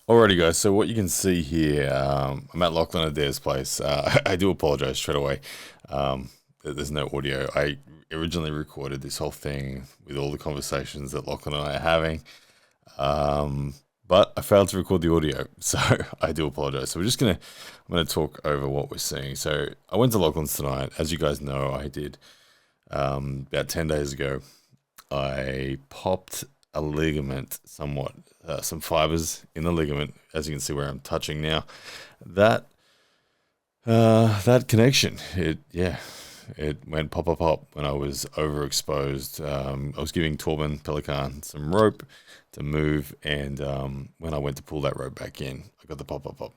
Alrighty, guys. So what you can see here, I'm at Lachlan Adair's place. I do apologize straight away. There's no audio. I originally recorded this whole thing with all the conversations that Lachlan and I are having, but I failed to record the audio, so I do apologize. So I'm gonna talk over what we're seeing. So I went to Lachlan's tonight, as you guys know. I did about 10 days ago. I popped a ligament somewhat, some fibers in the ligament, as you can see where I'm touching now. That that connection, it went pop pop pop when I was overexposed. I was giving Torben Pelican some rope to move, and when I went to pull that rope back in, I got the pop pop pop.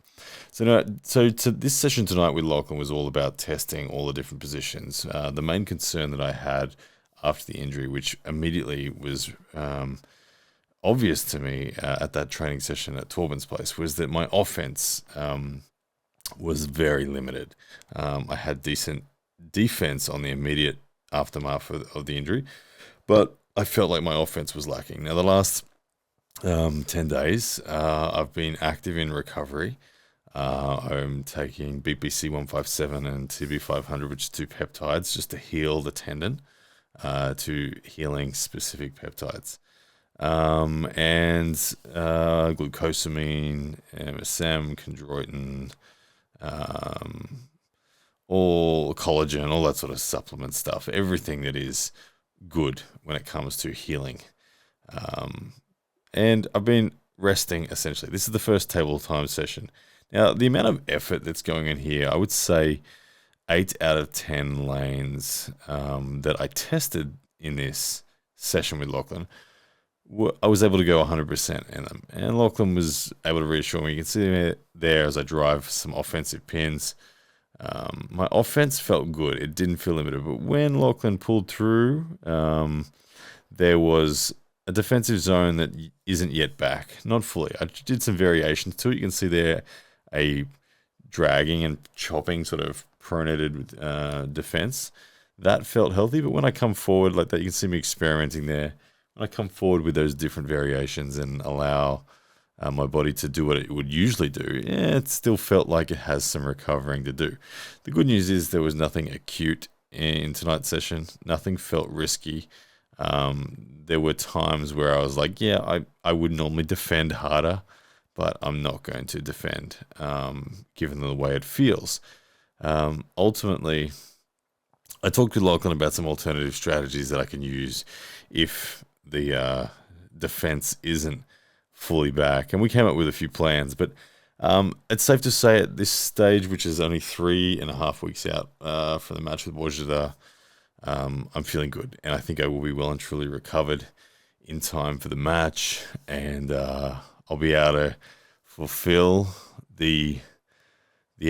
So to this session tonight with Lachlan was all about testing all the different positions. The main concern that I had after the injury, which immediately was obvious to me at that training session at Torben's place, was that my offense was very limited. I had decent defense on the immediate aftermath of the injury, but I felt like my offense was lacking. Now, the last 10 days, I've been active in recovery. I'm taking BPC 157 and TB 500, which are two peptides, just to heal the tendon, to healing specific peptides. And glucosamine, MSM, chondroitin, all collagen, all that sort of supplement stuff, everything that is good when it comes to healing. And I've been resting essentially. This is the first table time session. Now, the amount of effort that's going in here, I would say 8 out of 10 lanes that I tested in this session with Lachlan, I was able to go 100% in them. And Lachlan was able to reassure me. You can see me there as I drive some offensive pins. My offense felt good. It didn't feel limited. But when Lachlan pulled through, there was a defensive zone that isn't yet back. Not fully. I did some variations to it. You can see there a dragging and chopping sort of pronated defense. That felt healthy. But when I come forward like that, you can see me experimenting there. When I come forward with those different variations and allow my body to do what it would usually do, it still felt like it has some recovering to do. The good news is there was nothing acute in tonight's session. Nothing felt risky. There were times where I was like, I would normally defend harder, but I'm not going to defend, given the way it feels. Ultimately, I talked with Lachlan about some alternative strategies that I can use if the defense isn't fully back, and we came up with a few plans. But it's safe to say at this stage, which is only 3.5 weeks out from the match with Bozhidar, I'm feeling good, and I think I will be well and truly recovered in time for the match, and I'll be able to fulfill the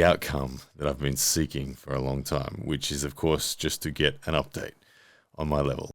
outcome that I've been seeking for a long time, which is, of course, just to get an update on my level.